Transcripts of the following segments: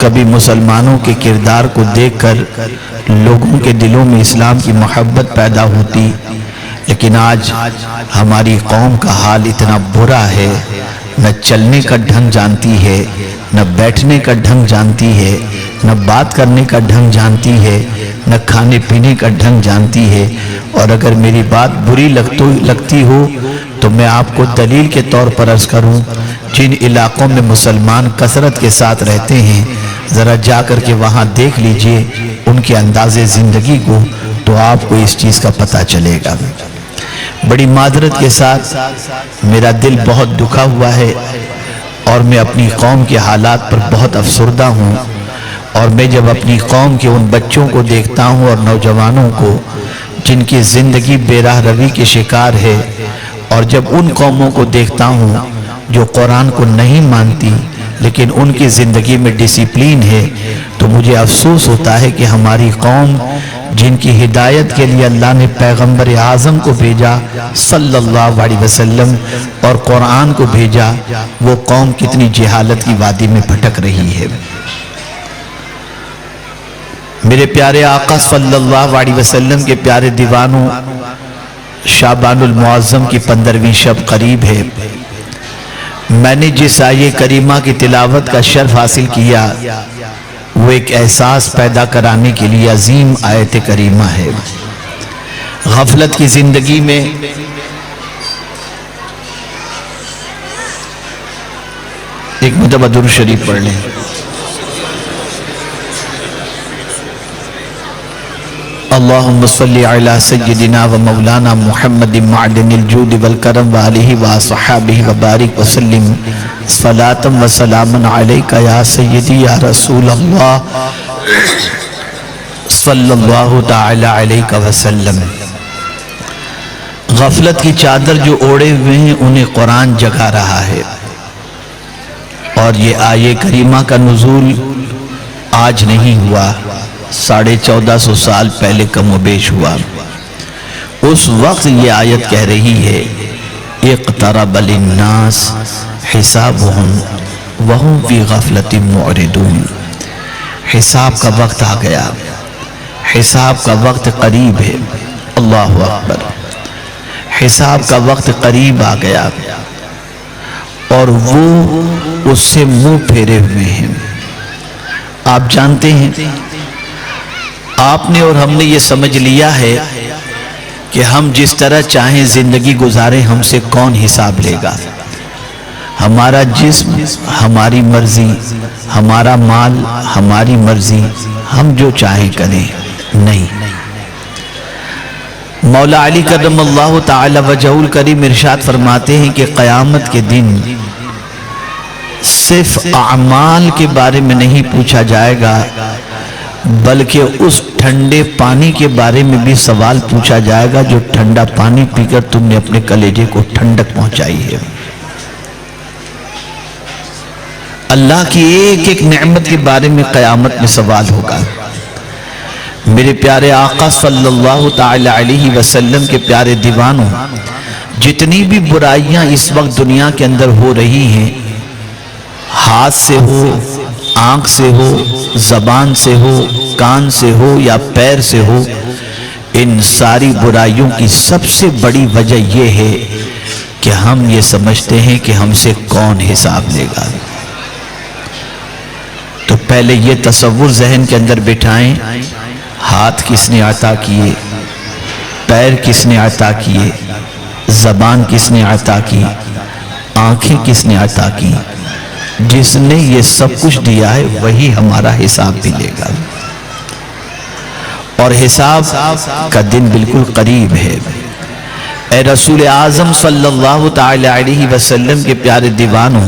کبھی مسلمانوں کے کردار کو دیکھ کر لوگوں کے دلوں میں اسلام کی محبت پیدا ہوتی، لیکن آج ہماری قوم کا حال اتنا برا ہے، نہ چلنے کا ڈھنگ جانتی ہے، نہ بیٹھنے کا ڈھنگ جانتی ہے، نہ بات کرنے کا ڈھنگ جانتی ہے، نہ کھانے پینے کا ڈھنگ جانتی ہے۔ اور اگر میری بات بری لگتی ہو تو میں آپ کو دلیل کے طور پر عرض کروں، جن علاقوں میں مسلمان کثرت کے ساتھ رہتے ہیں ذرا جا کر کے وہاں دیکھ لیجئے ان کے انداز زندگی کو، تو آپ کو اس چیز کا پتہ چلے گا۔ بڑی معذرت کے ساتھ میرا دل بہت دکھا ہوا ہے اور میں اپنی قوم کے حالات پر بہت افسردہ ہوں، اور میں جب اپنی قوم کے ان بچوں کو دیکھتا ہوں اور نوجوانوں کو جن کی زندگی بے راہ روی کے شکار ہے، اور جب ان قوموں کو دیکھتا ہوں جو قرآن کو نہیں مانتی لیکن ان کی زندگی میں ڈسپلین ہے، تو مجھے افسوس ہوتا ہے کہ ہماری قوم جن کی ہدایت کے لیے اللہ نے پیغمبر اعظم کو بھیجا صلی اللہ علیہ وسلم اور قرآن کو بھیجا، وہ قوم کتنی جہالت کی وادی میں بھٹک رہی ہے۔ میرے پیارے آقا صلی اللہ علیہ وسلم کے پیارے دیوانوں، شعبان المعظم کی 15ویں شب قریب ہے۔ میں نے جس آیے کریمہ کی تلاوت کا شرف حاصل کیا وہ ایک احساس پیدا کرانے کے لیے عظیم آیت کریمہ ہے۔ غفلت کی زندگی میں ایک مرتبہ درود شریف پڑھ لیں۔ اللہم صلی علی سیدنا و مولانا محمد معدن الجود والکرم وآلہ وصحابہ وبارک وسلم صلاة و سلام علیکہ یا سیدی یا رسول اللہ صلی اللہ تعالی علیہ وسلم۔ غفلت کی چادر جو اوڑے ہوئے ہیں انہیں قرآن جگا رہا ہے، اور یہ آیے کریمہ کا نزول آج نہیں ہوا، 1450 سال پہلے کم و بیش ہوا۔ اس وقت یہ آیت کہہ رہی ہے اقترب للناس حسابهم وهم فی غفلت معرضون۔ حساب کا وقت آ گیا، حساب کا وقت قریب ہے۔ اللہ اکبر، حساب کا وقت قریب آ گیا اور وہ اس سے منہ پھیرے ہوئے ہیں۔ آپ جانتے ہیں، آپ نے اور ہم نے یہ سمجھ لیا ہے کہ ہم جس طرح چاہیں زندگی گزاریں، ہم سے کون حساب لے گا؟ ہمارا جسم ہماری مرضی، ہمارا مال ہماری مرضی، ہم جو چاہیں کریں۔ نہیں، مولا علی کرم اللہ تعالی وجہہ الکریم ارشاد فرماتے ہیں کہ قیامت کے دن صرف اعمال کے بارے میں نہیں پوچھا جائے گا، بلکہ اس ٹھنڈے پانی کے بارے میں بھی سوال پوچھا جائے گا جو ٹھنڈا پانی پی کر تم نے اپنے کلیجے کو ٹھنڈک پہنچائی ہے۔ اللہ کی ایک ایک نعمت کے بارے میں قیامت میں سوال ہوگا۔ میرے پیارے آقا صلی اللہ تعالی علیہ وسلم کے پیارے دیوانوں، جتنی بھی برائیاں اس وقت دنیا کے اندر ہو رہی ہیں، ہاتھ سے ہو، آنکھ سے ہو، زبان سے ہو، کان سے ہو یا پیر سے ہو، ان ساری برائیوں کی سب سے بڑی وجہ یہ ہے کہ ہم یہ سمجھتے ہیں کہ ہم سے کون حساب لے گا۔ تو پہلے یہ تصور ذہن کے اندر بٹھائیں، ہاتھ کس نے عطا کیے، پیر کس نے عطا کیے، زبان کس نے عطا کی، آنکھیں کس نے عطا کی؟ جس نے یہ سب کچھ دیا ہے وہی ہمارا حساب بھی لے گا، اور حساب کا دن بالکل قریب ہے۔ اے رسول اعظم صلی اللہ تعالی علیہ وسلم کے پیارے دیوانوں،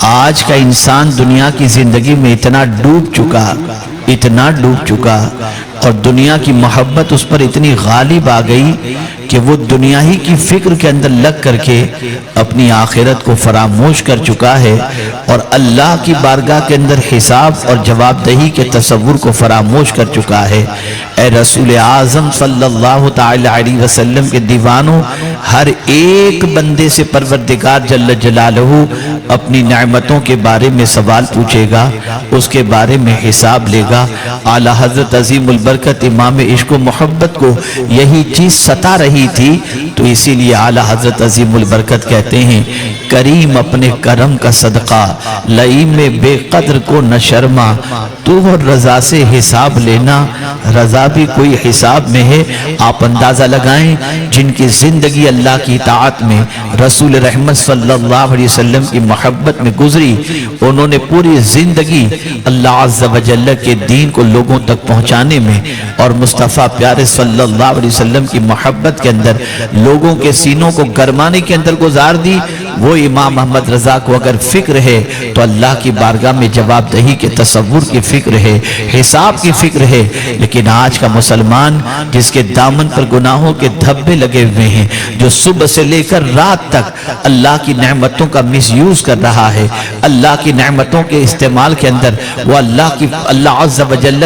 آج کا انسان دنیا کی زندگی میں اتنا ڈوب چکا اور دنیا کی محبت اس پر اتنی غالب آ گئی کہ وہ دنیا ہی کی فکر کے اندر لگ کر کے اپنی آخرت کو فراموش کر چکا ہے اور اللہ کی بارگاہ کے اندر حساب اور جواب دہی کے تصور کو فراموش کر چکا ہے۔ اے رسول اعظم صلی اللہ تعالی علیہ وسلم کے دیوانوں، ہر ایک بندے سے پروردگار جل جلالہ اپنی نعمتوں کے بارے میں سوال پوچھے گا، اس کے بارے میں حساب لے گا۔ اعلیٰ حضرت عظیم البرکت امام عشق و محبت کو یہی چیز ستا رہی تھی، تو اسی لیے اعلیٰ حضرت عظیم البرکت کہتے ہیں، کریم اپنے کرم کا صدقہ، لئیم میں بے قدر کو نہ شرما، تو رضا سے حساب لینا، رضا بھی کوئی حساب میں ہے۔ آپ اندازہ لگائیں جن کی زندگی اللہ کی اطاعت میں، رسول رحمت صلی اللہ علیہ وسلم کی محبت میں گزری، انہوں نے پوری زندگی اللہ عز و جل کے دین کو لوگوں تک پہنچانے میں اور مصطفیٰ پیارے صلی اللہ علیہ وسلم کی محبت کے اندر لوگوں کے سینوں کو گرمانے کے اندر گزار دی۔ وہ امام محمد رضا کو اگر فکر ہے تو اللہ کی بارگاہ میں جواب دہی کے تصور کی فکر ہے، حساب کی فکر ہے۔ لیکن آج کا مسلمان جس کے دامن پر گناہوں کے دھبے لگے ہوئے ہیں، جو صبح سے لے کر رات تک اللہ کی نعمتوں کا مس یوز کر رہا ہے، اللہ کی نعمتوں کے استعمال کے اندر وہ اللہ عز و جل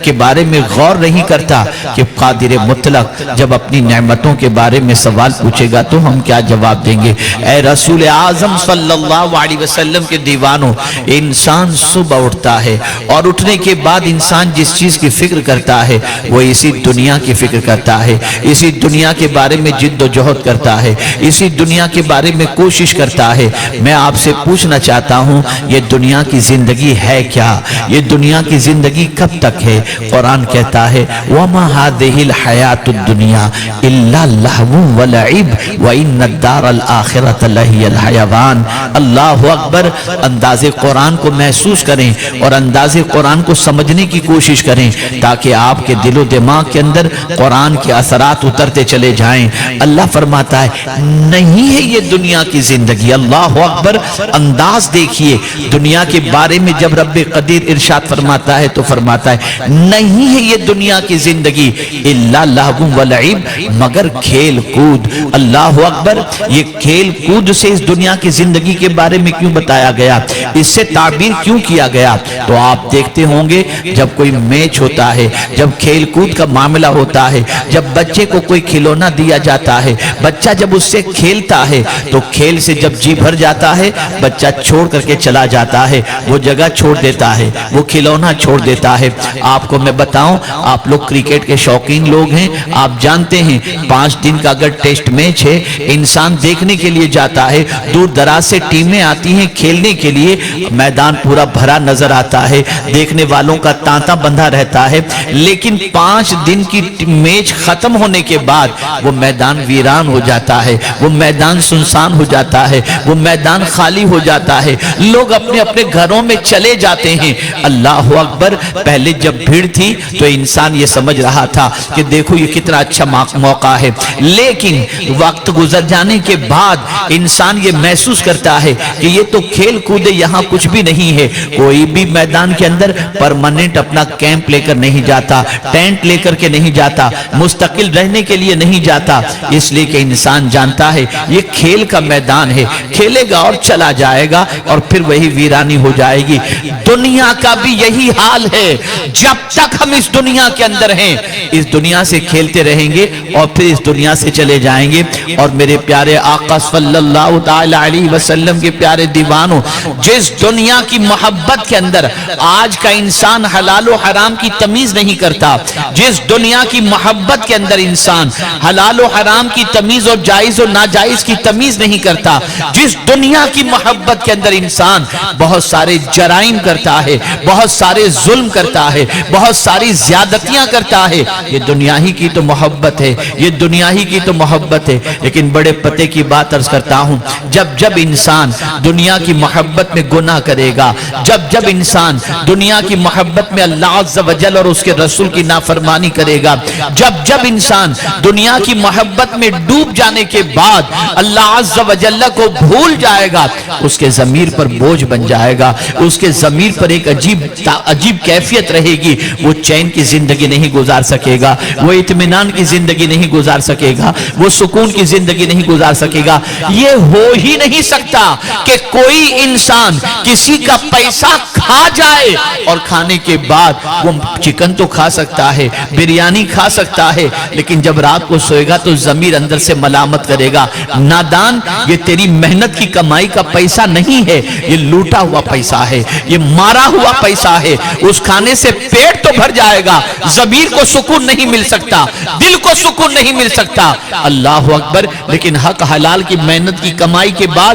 کے بارے میں غور نہیں کرتا کہ قادر مطلق جب اپنی نعمتوں کے بارے میں سوال پوچھے گا تو ہم کیا جواب دیں گے؟ اے رسول اعظم صلی اللہ علیہ وسلم کے دیوانوں، انسان صبح اٹھتا ہے اور اٹھنے کے بعد انسان جس چیز کی فکر کرتا ہے وہ اسی دنیا کی فکر کرتا ہے، اسی دنیا کے بارے میں جد و جہد کرتا ہے، اسی دنیا کے بارے میں کوشش کرتا ہے۔ میں آپ سے پوچھنا چاہتا ہوں، یہ دنیا کی زندگی ہے کیا؟ یہ دنیا کی زندگی کب تک ہے؟ قرآن کہتا ہے وَمَا هَذِهِ الْحَيَاةُ الدُّنْيَا إِلَّا اللَّهْوُ وَلَعِبْ وَإِنَّ الدَّارَ الْآخِرَةَ لَهِيَ الْحَيَوَانِ۔ اللہ اکبر! انداز قرآن کو محسوس کریں اور انداز قرآن کو سمجھنے کی کوشش کریں تاکہ آپ کے دل و دماغ کے اندر قرآن کے اثرات اترتے چلے جائیں۔ اللہ فرماتا ہے نہیں ہے یہ دنیا کی زندگی۔ اللہ اکبر! انداز دیکھیے دنیا کے بارے میں جب رب قدیر ارشاد فرماتا ہے تو فرماتا ہے نہیں ہے یہ دنیا کی زندگی الا لہو و لعب، مگر کھیل کود۔ اللہ اکبر! یہ کھیل کود سے اس دنیا کی زندگی کے بارے میں کیوں بتایا گیا، اس سے تعبیر کیوں کیا گیا؟ تو آپ دیکھتے ہوں گے جب کوئی میچ ہوتا ہے، جب کھیل کود کا معاملہ ہوتا ہے، جب بچے کو کوئی کھلونا دیا جاتا ہے، بچہ جب اس سے کھیلتا ہے تو کھیل سے جب جی بھر جاتا ہے بچہ چھوڑ کر کے چلا جاتا ہے، وہ جگہ چھوڑ دیتا ہے، وہ کھلونا چھوڑ دیتا ہے۔ آپ کو میں بتاؤں، آپ لوگ کرکٹ کے شوقین لوگ ہیں، آپ جانتے ہیں 5 دن کا اگر ٹیسٹ میچ ہے، انسان دیکھنے کے لیے جاتا ہے، دور دراز سے ٹیمیں آتی ہیں کھیلنے کے لیے، میدان پورا بھرا نظر آتا ہے، دیکھنے والوں کا تانتا بندھا رہتا ہے، لیکن 5 دن کی میچ ختم ہونے کے بعد وہ میدان ویران ہو جاتا ہے، وہ میدان سنسان ہو جاتا ہے، وہ میدان خالی ہو جاتا ہے، لوگ اپنے اپنے گھروں میں چلے جاتے ہیں۔ اللہ اکبر! پہلے جب بھیڑ تھی تو انسان یہ سمجھ رہا تھا کہ دیکھو یہ کتنا اچھا موقع ہے، لیکن وقت گزر جانے کے بعد انسان یہ محسوس کرتا ہے کہ یہ تو کھیل کودے، یہاں کچھ بھی نہیں ہے۔ کوئی بھی میدان کے اندر پرماننٹ اپنا کیمپ لے کر نہیں جاتا، ٹینٹ لے کر کے نہیں جاتا، مستقل رہنے کے لیے نہیں جاتا، اس لیے کہ انسان جانتا ہے یہ کھیل کا میدان ہے، کھیلے گا اور چلا جائے گا اور پھر وہی ویرانی ہو جائے گی۔ دنیا کا بھی یہی حال ہے، جب تک ہم اس دنیا کے اندر ہیں اس دنیا سے کھیلتے رہیں گے اور پھر اس دنیا سے چلے جائیں گے۔ اور میرے پیارے آقا صلی اللہ تعالی علیہ وسلم کے پیارے دیوانوں، جس دنیا کی محبت کے اندر آج کا انسان حلال و حرام کی تمیز نہیں کرتا، جس دنیا کی محبت کے اندر انسان حلال و حرام کی تمیز اور جائز و ناجائز کی تمیز نہیں کرتا، جس دنیا کی محبت کے اندر انسان بہت سارے جرائم کرتا ہے، بہت سارے ظلم کرتا ہے، بہت ساری زیادتیاں کرتا ہے، یہ دنیا ہی کی تو محبت ہے، یہ دنیا ہی کی تو محبت ہے۔ لیکن بڑے پتے کی بات عرض کرتا ہوں جب جب انسان دنیا کی محبت میں گناہ کرے گا، جب جب انسان دنیا کی محبت میں اللہ عز و جل اور اس کے رسول کی نافرمانی کرے گا، جب جب انسان دنیا کی محبت میں ڈوب جانے کے بعد اللہ عز و جل کو بھول جائے گا، اس کے ضمیر پر بوجھ بن جائے گا، اس کے ضمیر پر ایک عجیب کیفیت رہے گی، وہ چین کی زندگی نہیں گزار سکے گا، وہ اطمینان کی زندگی نہیں گزار سکے گا، وہ سکون کی زندگی نہیں گزار سکے گا۔ یہ ہو ہی نہیں سکتا کہ کوئی انسان کسی کا پیسہ کھا جائے اور کھانے کے بعد وہ چکن تو کھا سکتا ہے، بریانی کھا سکتا ہے، لیکن جب رات کو سوئے گا تو ضمیر اندر سے ملامت کرے گا، نادان یہ تیری محنت کی کمائی کا پیسہ نہیں ہے، یہ لوٹا ہوا پیسہ ہے، یہ مارا ہوا پیسہ ہے۔ اس کھانے سے پیٹ تو بھر جائے گا، ضمیر کو سکون نہیں مل سکتا، دل کو سکون نہیں مل سکتا۔ اللہ اکبر۔ لیکن حق حلال کی محنت کی کمائی کے بعد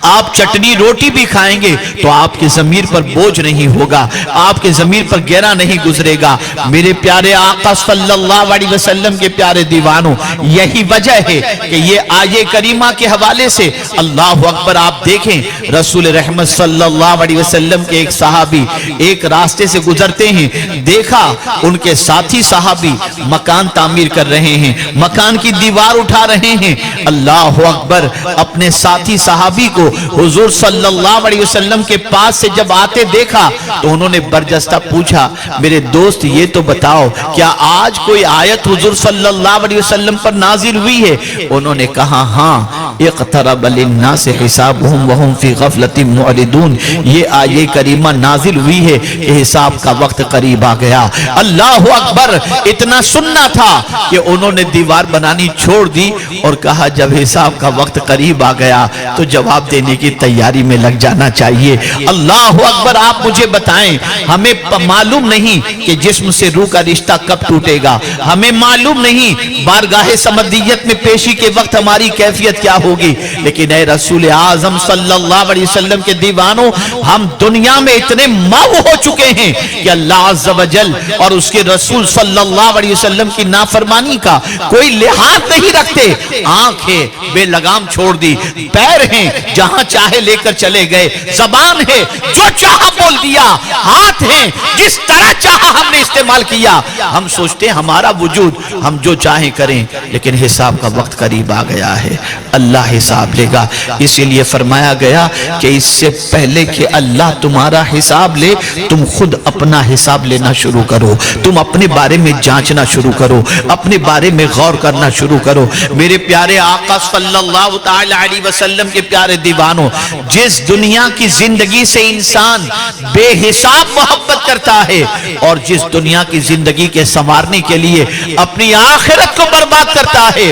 آپ چٹنی روٹی بھی کھائیں گے تو آپ کے ضمیر پر بوجھ نہیں ہوگا، آپ کے ضمیر پر گہرا نہیں گزرے گا۔ میرے پیارے آقا صلی اللہ علیہ وسلم کے پیارے دیوانوں، یہی وجہ ہے کہ یہ آیے کریمہ کے حوالے سے اللہ اکبر آپ دیکھیں، رسول رحمت صلی اللہ علیہ وسلم کے ایک صحابی ایک راستے سے گزرتے ہیں، دیکھا ان کے ساتھی صحابی مکان تعمیر کر رہے ہیں، مکان کی دیوار اٹھا رہے ہیں۔ اللہ اکبر۔ اپنے ساتھی صحابی کو حضور صلی اللہ علیہ وسلم کے پاس سے جب آتے دیکھا تو انہوں نے برجستہ پوچھا، میرے دوست یہ تو بتاؤ کیا آج کوئی آیت حضور صلی اللہ علیہ وسلم پر نازل ہوئی ہے؟ انہوں نے کہا ہاں، اقترب للناس حسابهم وهم فی غفلۃ معرضون، یہ آیے کریمہ نازل ہوئی ہے کہ حساب کا وقت قریب آ گیا۔ اللہ اکبر۔ اتنا سننا تھا کہ انہوں نے دیوار بنانی چھوڑ دی اور کہا جب حساب کا وقت قریب آ گیا تو جواب دینے کی تیاری میں لگ جانا چاہیے۔ اللہ اکبر۔ آپ مجھے بتائیں، ہمیں معلوم نہیں کہ جسم سے روح کا رشتہ کب ٹوٹے گا، ہمیں معلوم نہیں بارگاہ سمدیت میں پیشی کے وقت ہماری کیفیت کیا ہوگی، لیکن اے رسول اعظم صلی اللہ علیہ وسلم کے دیوانوں، ہم دنیا میں اتنے مغو ہو چکے ہیں کہ اللہ عز و جل اور اس کے رسول صلی اللہ علیہ وسلم کی نافرمانی کا کوئی لحاظ نہیں رکھتے۔ آنکھ ہے بے لگام چھوڑ دی، پیر ہیں جہاں چاہے لے کر چلے گئے، زبان ہے جو چاہا بول دیا، ہاتھ ہیں جس طرح چاہا ہم نے استعمال کیا۔ ہم سوچتے ہیں ہمارا وجود ہم جو چاہیں کریں، لیکن حساب کا وقت قریب آ گیا ہے، اللہ حساب لے گا۔ اسی لیے فرمایا گیا کہ اس سے پہلے کہ اللہ تمہارا حساب لے، تم خود اپنا حساب لینا شروع کرو، تم اپنے بارے میں جانچنا شروع کرو، اپنے بارے میں غور کرنا شروع کرو۔ میرے پیارے آقا صلی اللہ تعالی علیہ وسلم کے پیارے دیوانوں، جس دنیا کی زندگی سے انسان بے حساب محبت کرتا ہے اور جس دنیا کی زندگی کے سنوارنے کے لیے اپنی آخرت کو برباد کرتا ہے،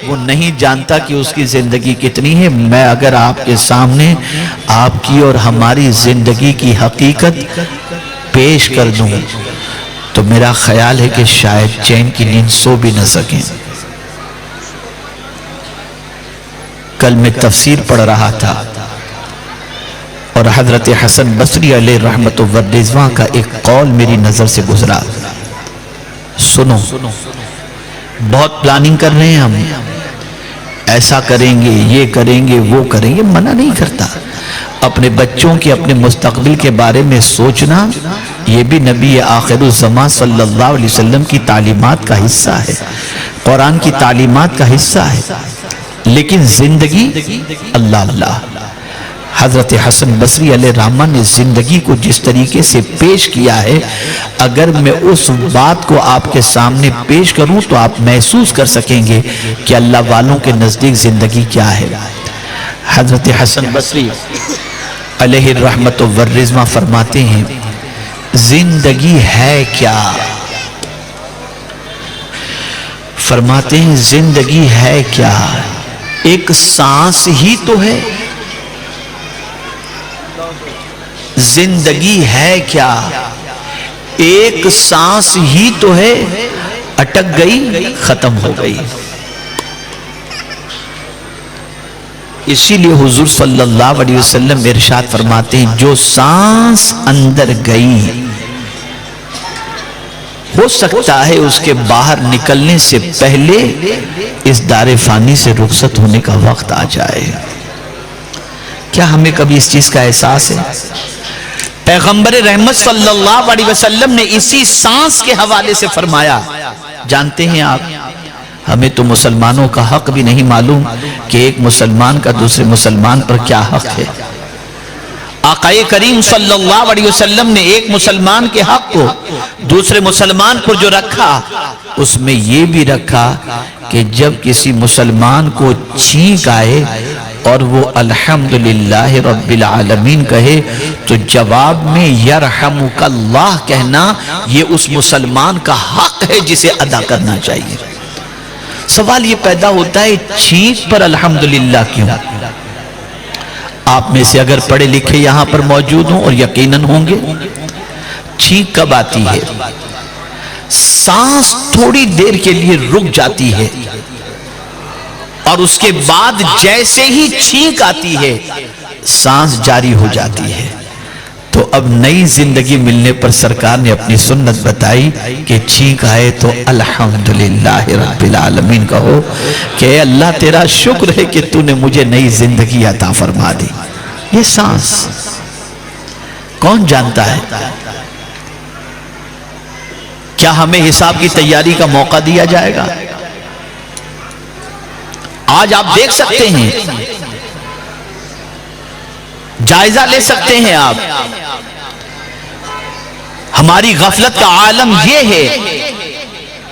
وہ نہیں جانتا کہ اس کی زندگی کتنی ہے۔ میں اگر آپ کے سامنے آپ کی اور ہماری زندگی کی حقیقت پیش کر دوں تو میرا خیال ہے کہ شاید چین کی نیند سو بھی نہ سکیں۔ کل میں تفسیر پڑھ رہا تھا اور حضرت حسن بصری علیہ رحمت و رضوان کا ایک قول میری نظر سے گزرا۔ سنو، بہت پلاننگ کر رہے ہیں ہم، ایسا کریں گے، یہ کریں گے، وہ کریں گے، منع نہیں کرتا۔ اپنے بچوں کے اپنے مستقبل کے بارے میں سوچنا یہ بھی نبی آخر الزمان صلی اللہ علیہ وسلم کی تعلیمات کا حصہ ہے، قرآن کی تعلیمات کا حصہ ہے۔ لیکن زندگی اللہ اللہ، حضرت حسن بصری علیہ رحمہ نے زندگی کو جس طریقے سے پیش کیا ہے، اگر میں اس بات کو آپ کے سامنے پیش کروں تو آپ محسوس کر سکیں گے کہ اللہ والوں کے نزدیک زندگی کیا ہے۔ حضرت حسن بصری علیہ رحمت و رضوان فرماتے ہیں زندگی ہے کیا؟ فرماتے ہیں زندگی ہے کیا؟ ایک سانس ہی تو ہے۔ زندگی ہے کیا؟ ایک سانس ہی تو ہے، اٹک گئی ختم ہو گئی۔ اسی لیے حضور صلی اللہ علیہ وسلم ارشاد فرماتے ہیں جو سانس اندر گئی ہو سکتا ہے اس کے باہر نکلنے سے پہلے اس دار فانی سے رخصت ہونے کا وقت آ جائے۔ کیا ہمیں کبھی اس چیز کا احساس ہے؟ پیغمبر رحمت صلی اللہ علیہ وسلم نے اسی سانس کے حوالے سے فرمایا، جانتے ہیں آپ، ہمیں تو مسلمانوں کا حق بھی نہیں معلوم کہ ایک مسلمان کا دوسرے مسلمان پر کیا حق ہے۔ آقا کریم صلی اللہ علیہ وسلم نے ایک مسلمان کے حق کو دوسرے مسلمان پر جو رکھا، اس میں یہ بھی رکھا کہ جب کسی مسلمان کو چھینک آئے اور وہ الحمدللہ رب العالمین کہے تو جواب میں یرحمک اللہ کہنا یہ اس مسلمان کا حق ہے جسے ادا کرنا چاہیے۔ سوال یہ پیدا ہوتا ہے چھینک پر الحمدللہ کیوں؟ آپ میں سے اگر پڑھے لکھے یہاں پر موجود ہوں اور یقیناً ہوں گے، چھینک کب آتی ہے؟ سانس تھوڑی دیر کے لیے رک جاتی ہے اور اس کے بعد جیسے ہی چھینک آتی ہے سانس جاری ہو جاتی ہے۔ تو اب نئی زندگی ملنے پر سرکار نے اپنی سنت بتائی کہ چھینک آئے تو الحمدللہ رب العالمین کہو کہ اے اللہ تیرا شکر ہے کہ تو نے مجھے نئی زندگی عطا فرما دی۔ یہ سانس کون جانتا ہے؟ کیا ہمیں حساب کی تیاری کا موقع دیا جائے گا؟ آج آپ دیکھ سکتے ہیں، جائزہ لے سکتے ہیں آپ، ہماری غفلت کا عالم یہ ہے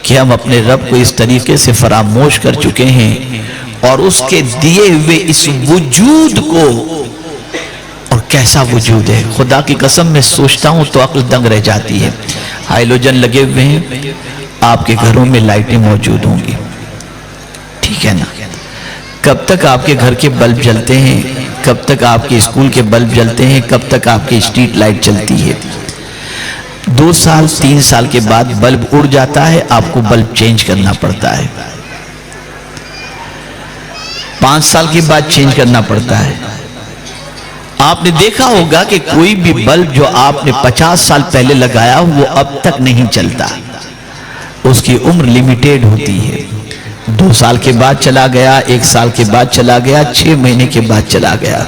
کہ ہم اپنے رب کو اس طریقے سے فراموش کر چکے ہیں اور اس کے دیے ہوئے اس وجود کو، اور کیسا وجود ہے، خدا کی قسم میں سوچتا ہوں تو عقل دنگ رہ جاتی ہے۔ ہائیلوجن لگے ہوئے ہیں، آپ کے گھروں میں لائٹیں موجود ہوں گی، ٹھیک ہے نا؟ کب تک آپ کے گھر کے بلب جلتے ہیں؟ کب تک آپ کے اسکول کے بلب جلتے ہیں؟ کب تک آپ کی اسٹریٹ لائٹ چلتی ہے؟ 2 سال 3 سال کے بعد بلب اڑ جاتا ہے، آپ کو بلب چینج کرنا پڑتا ہے۔ 5 سال کے بعد چینج کرنا پڑتا ہے۔ آپ نے دیکھا ہوگا کہ کوئی بھی بلب جو آپ نے 50 سال پہلے لگایا وہ اب تک نہیں چلتا، اس کی عمر لیمیٹیڈ ہوتی ہے۔ 2 سال کے بعد چلا گیا، 1 سال کے بعد چلا گیا، 6 مہینے کے بعد چلا گیا۔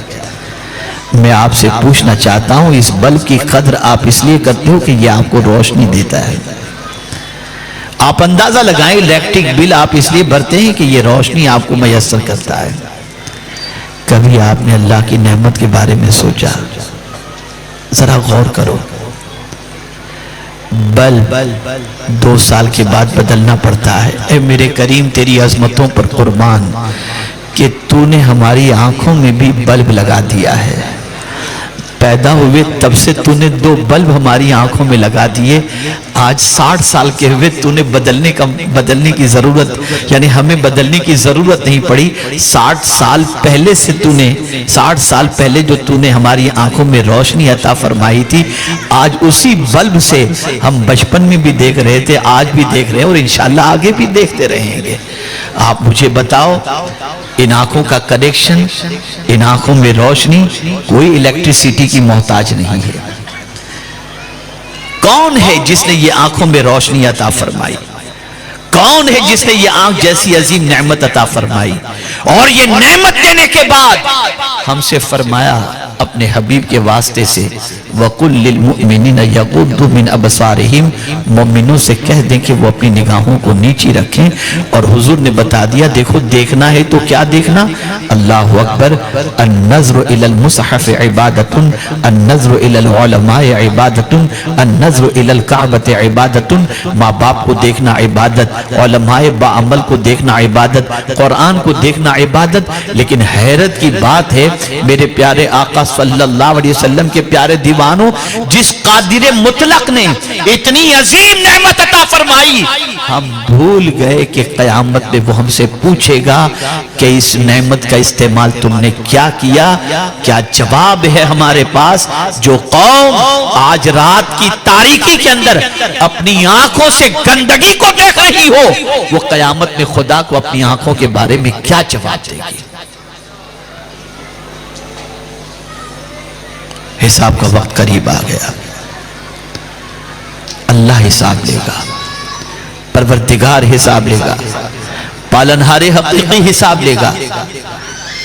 میں آپ سے پوچھنا چاہتا ہوں، اس بلب کی قدر آپ اس لیے کرتے ہو کہ یہ آپ کو روشنی دیتا ہے۔ آپ اندازہ لگائیں، الیکٹرک بل آپ اس لیے بھرتے ہیں کہ یہ روشنی آپ کو میسر کرتا ہے۔ کبھی آپ نے اللہ کی نعمت کے بارے میں سوچا؟ ذرا غور کرو، بلب 2 سال کے بعد بدلنا پڑتا ہے۔ اے میرے کریم تیری عظمتوں پر قربان کہ تو نے ہماری آنکھوں میں بھی بلب لگا دیا ہے۔ پیدا ہوئے تب سے تو نے 2 بلب ہماری آنکھوں میں لگا دیے، آج 60 سال کے ہوئے تو نے بدلنے کی ضرورت، یعنی ہمیں بدلنے کی ضرورت نہیں پڑی۔ 60 سال پہلے سے تو نے، 60 سال پہلے جو تو نے ہماری آنکھوں میں روشنی عطا فرمائی تھی، آج اسی بلب سے ہم بچپن میں بھی دیکھ رہے تھے، آج بھی دیکھ رہے ہیں اور انشاءاللہ آگے بھی دیکھتے رہیں گے۔ آپ مجھے بتاؤ، ان آنکھوں کا کنیکشن، ان آنکھوں میں روشنی کوئی الیکٹریسٹی کی محتاج نہیں ہے۔ کون ہے جس نے یہ آنکھوں میں روشنی عطا فرمائی؟ کون ہے جس نے یہ آنکھ جیسی عظیم نعمت عطا فرمائی؟ اور یہ نعمت دینے کے بعد ہم سے فرمایا اپنے حبیب کے واسطے سے، وَقُلْ لِلْمُؤْمِنِينَ يَغُضُّوا مِنْ أَبْصَارِهِمْ، مومنوں سے کہہ دیں کہ وہ اپنی نگاہوں کو نیچی رکھیں۔ اور حضور نے بتا دیا، دیکھو دیکھنا ہے تو کیا دیکھنا؟ اللہ اکبر، النظر الى المصحف عبادت، النظر الى العلماء عبادت، النظر الى الكعبۃ عبادت۔ ماں باپ کو دیکھنا عبادت، علماء باعمل کو دیکھنا عبادت، قرآن کو دیکھنا عبادت۔ لیکن حیرت کی بات ہے میرے پیارے آقا صلی اللہ علیہ وسلم کے پیارے دیوانوں، جس قادر مطلق نے اتنی عظیم نعمت عطا فرمائی، ہم بھول گئے کہ قیامت میں وہ ہم سے پوچھے گا کہ اس نعمت کا استعمال تم نے کیا کیا؟ کیا جواب ہے ہمارے پاس؟ جو قوم آج رات کی تاریکی کے اندر اپنی آنکھوں سے گندگی کو دیکھ رہی ہو، وہ قیامت میں خدا کو اپنی آنکھوں کے بارے میں کیا جواب دے گی؟ حساب کا وقت قریب آ گیا، اللہ حساب لے گا۔ پروردگار حساب لے گا، پالنہار حقیقی حساب لے گا۔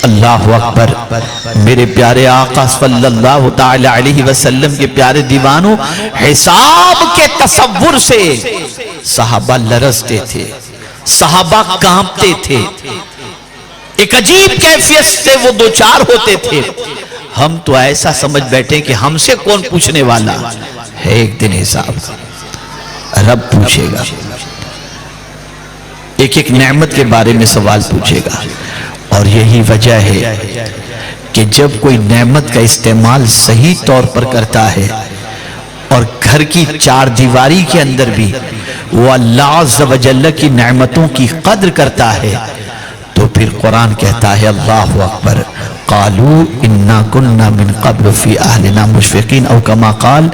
اللہ اکبر۔ میرے پیارے آقا صلی اللہ تعالی علیہ وسلم کے پیارے دیوانوں، حساب کے تصور سے صحابہ لرزتے تھے، صحابہ کانپتے تھے، ایک عجیب کیفیت سے وہ دوچار ہوتے تھے۔ ہم تو ایسا سمجھ بیٹھے کہ ہم سے کون پوچھنے والا ہے، ایک دن حساب رب پوچھے گا، ایک ایک نعمت کے بارے میں سوال پوچھے گا۔ اور یہی وجہ ہے کہ جب کوئی نعمت کا استعمال صحیح طور پر کرتا ہے اور گھر کی چار دیواری کے اندر بھی وہ اللہ عز و جل کی نعمتوں کی قدر کرتا ہے، تو پھر قرآن کہتا ہے اللہ اکبر، قالوا انا كنا من قبل في اهلنا مشفقين او كما قال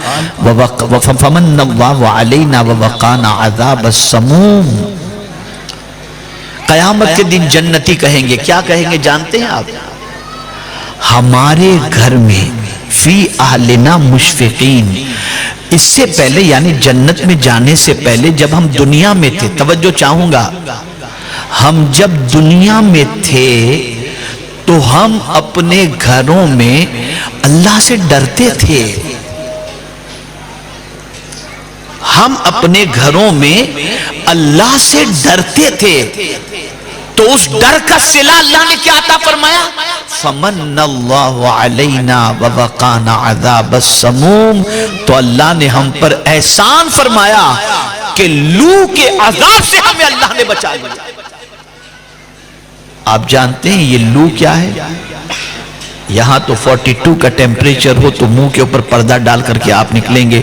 فمن الله علينا ووقانا عذاب السموم۔ قیامت کے دن جنتی کہیں گے، کیا کہیں گے جانتے ہیں آپ؟ ہمارے گھر میں فی اہلنا مشفقین، اس سے پہلے یعنی جنت میں جانے سے پہلے جب ہم دنیا میں تھے، توجہ چاہوں گا، ہم جب دنیا میں تھے تو ہم اپنے گھروں میں اللہ سے ڈرتے تھے، ہم اپنے گھروں میں اللہ سے ڈرتے تھے، تو اس ڈر کا صلہ اللہ نے کیا عطا فرمایا؟ فمن اللہ علینا ووقانا عذاب السموم، تو اللہ نے ہم پر احسان فرمایا کہ لو کے عذاب سے ہمیں اللہ نے بچا لیا۔ آپ جانتے ہیں یہ لو کیا ہے؟ یہاں تو 42 کا ٹیمپریچر ہو تو منہ کے اوپر پردہ ڈال کر کے آپ نکلیں گے،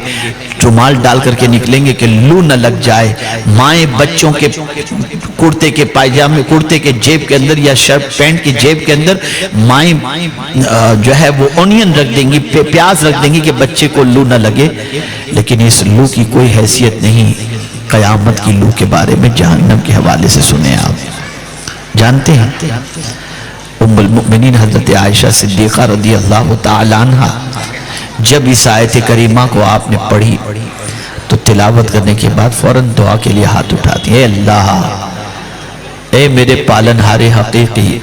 رومال ڈال کر کے نکلیں گے کہ لو نہ لگ جائے۔ مائیں بچوں کے کرتے کے پائجامے، کرتے کے جیب کے اندر یا شرٹ پینٹ کی جیب کے اندر مائیں جو ہے وہ اونین رکھ دیں گی، پیاز رکھ دیں گی کہ بچے کو لو نہ لگے، لیکن اس لو کی کوئی حیثیت نہیں۔ قیامت کی لو کے بارے میں جہنم کے حوالے سے سنیں، آپ جانتے ہیں ام المؤمنین حضرت عائشہ صدیقہ رضی اللہ تعالی عنہ جب اس آیت کریمہ کو آپ نے پڑھی تو تلاوت کرنے کے بعد فوراً دعا کے لیے ہاتھ اٹھاتی ہیں، اے اللہ، اے میرے پالنہار حقیقی،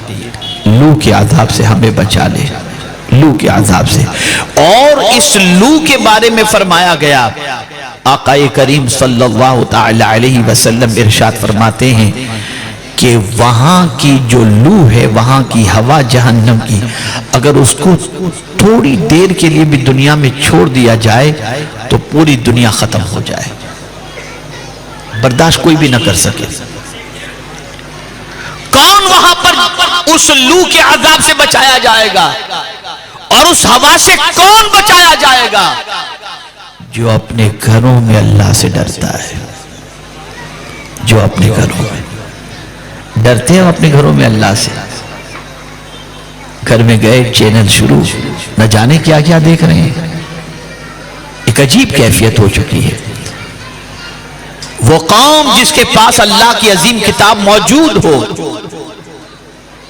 لو کے عذاب سے ہمیں بچا لے، لو کے عذاب سے۔ اور اس لو کے بارے میں فرمایا گیا، آقا کریم صلی اللہ تعالی علیہ وسلم ارشاد فرماتے ہیں کہ وہاں کی جو لو ہے، وہاں کی ہوا جہنم کی، اگر اس کو تھوڑی دیر کے لیے بھی دنیا میں چھوڑ دیا جائے تو پوری دنیا ختم ہو جائے، برداشت کوئی بھی نہ کر سکے۔ کون وہاں پر اس لو کے عذاب سے بچایا جائے گا اور اس ہوا سے کون بچایا جائے گا؟ جو اپنے گھروں میں اللہ سے ڈرتا ہے، جو اپنے گھروں میں ڈرتے ہیں، اپنے گھروں میں اللہ سے، گھر میں گئے چینل شروع، نہ جانے کیا کیا دیکھ رہے ہیں، ایک عجیب کیفیت ہو چکی ہے۔ وہ قوم جس کے پاس اللہ کی عظیم کتاب موجود ہو،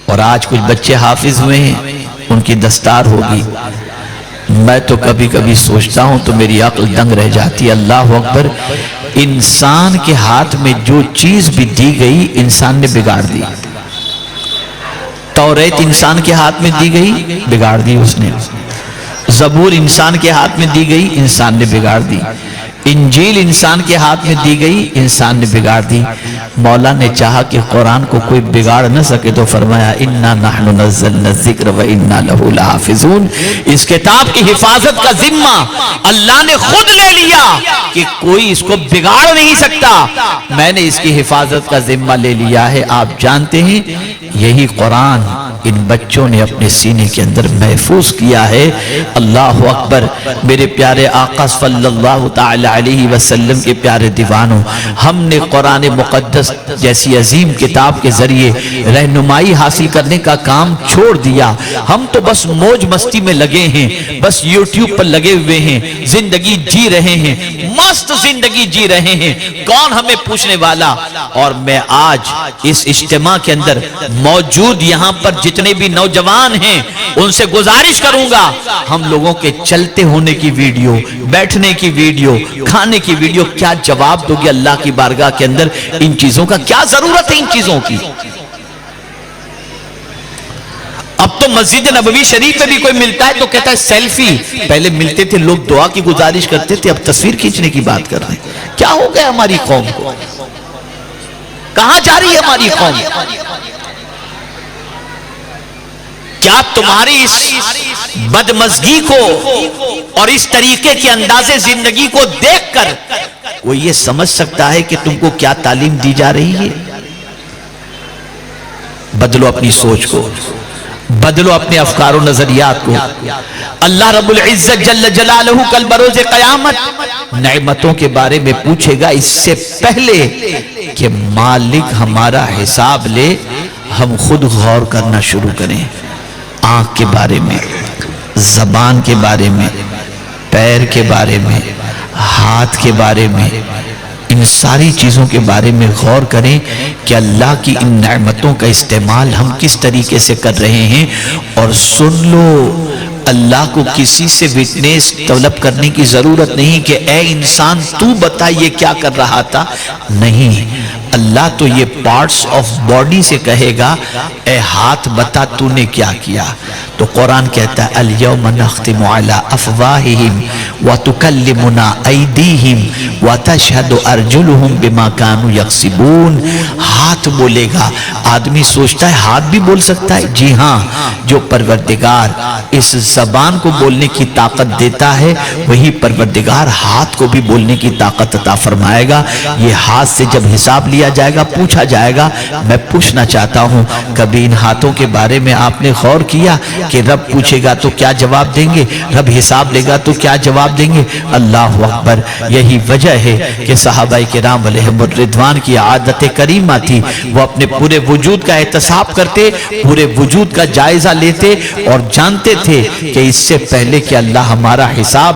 اور آج کچھ بچے حافظ ہوئے ہیں، ان کی دستار ہوگی، میں تو کبھی کبھی سوچتا ہوں تو میری عقل دنگ رہ جاتی ہے۔ اللہ اکبر، انسان کے ہاتھ میں جو چیز بھی دی گئی انسان نے بگاڑ دی۔ توریت انسان کے ہاتھ میں دی گئی، بگاڑ دی اس نے۔ زبور انسان کے ہاتھ میں دی گئی، انسان نے بگاڑ دی۔ انجیل انسان کے ہاتھ میں دی گئی، انسان نے بگاڑ دی۔ مولا نے چاہا کہ قرآن کو کوئی بگاڑ نہ سکے تو فرمایا اِنَّا نَحْنُ نَزَّلْنَا الذِّكْرَ وَإِنَّا لَهُ لَحَافِظُونَ۔ اس کتاب کی حفاظت کا ذمہ اللہ نے خود لے لیا کہ کوئی اس کو بگاڑ نہیں سکتا، میں نے اس کی حفاظت کا ذمہ لے لیا ہے۔ آپ جانتے ہیں یہی قرآن ان بچوں نے اپنے سینے کے اندر محفوظ کیا ہے۔ اللہ اکبر، میرے پیارے آقا صلی اللہ تعالی علیہ وسلم کے پیارے دیوانوں، ہم نے قرآن مقدس جیسی عظیم کتاب کے ذریعے رہنمائی حاصل کرنے کا کام چھوڑ دیا۔ ہم تو بس موج مستی میں لگے ہیں، بس یوٹیوب پر لگے ہوئے ہیں، زندگی جی رہے ہیں، مست زندگی جی رہے ہیں، کون ہمیں پوچھنے والا؟ اور میں آج اس اجتماع کے اندر موجود یہاں پر جتنے بھی نوجوان ہیں ان سے گزارش کروں گا، ہم لوگوں کے چلتے ہونے کی ویڈیو، بیٹھنے کی ویڈیو، کھانے کی ویڈیو کیا جواب دو گے اللہ کی بارگاہ کے اندر؟ ان چیزوں کا کیا ضرورت ہے؟ ان چیزوں کی اب تو مسجد نبوی شریف میں بھی کوئی ملتا ہے تو کہتا ہے سیلفی، پہلے ملتے تھے لوگ دعا کی گزارش کرتے تھے، اب تصویر کھینچنے کی بات کر رہے ہیں۔ کیا ہو گیا ہماری قوم کو؟ کہاں جا رہی ہے ہماری قوم؟ کیا تمہاری اس بدمزگی کو اور اس طریقے کے انداز زندگی کو دیکھ کر کوئی یہ سمجھ سکتا ہے کہ تم کو کیا تعلیم دی جا رہی ہے؟ بدلو اپنی سوچ کو، بدلو اپنے افکار و نظریات کو۔ اللہ رب العزت جل جلالہ کل بروز قیامت نعمتوں کے بارے میں پوچھے گا، اس سے پہلے کہ مالک ہمارا حساب لے ہم خود غور کرنا شروع کریں۔ آنکھ کے بارے میں، زبان کے بارے میں، پیر کے بارے میں، ہاتھ کے بارے میں، ان ساری چیزوں کے بارے میں غور کریں کہ اللہ کی ان نعمتوں کا استعمال ہم کس طریقے سے کر رہے ہیں۔ اور سن لو، اللہ کو کسی سے وٹنس طلب کرنے کی ضرورت نہیں کہ اے انسان تو بتا یہ کیا کر رہا تھا، نہیں، اللہ تو یہ پارٹس آف باڈی سے کہے گا اے ہاتھ بتا تو نے کیا کیا۔ تو قرآن کہتا ہے الیوم نختم علی افواہہم وتکلمنا ایدیہم وتشہد ارجلہم بما کانوا یکسبون۔ ہاتھ بولے گا۔ آدمی سوچتا ہے ہاتھ بھی بول سکتا ہے؟ جی ہاں، جو پروردگار اس زبان کو بولنے کی طاقت دیتا ہے وہی پروردگار ہاتھ کو بھی بولنے کی طاقت عطا فرمائے گا۔ یہ ہاتھ سے جب حساب لیا جائے گا، پوچھا جائے گا، میں پوچھنا چاہتا ہوں کبھی ان ہاتھوں کے بارے میں آپ نے غور کیا کہ رب پوچھے گا تو کیا جواب دیں گے؟ رب حساب لے گا تو کیا جواب دیں گے؟ اللہ اکبر۔ یہی وجہ ہے کہ صحابہ کرام علیہم الرضوان کی عادت کریمہ تھی، وہ اپنے پورے وجود کا احتساب کرتے، پورے وجود کا جائزہ لیتے اور جانتے تھے کہ اس سے پہلے کہ اللہ ہمارا حساب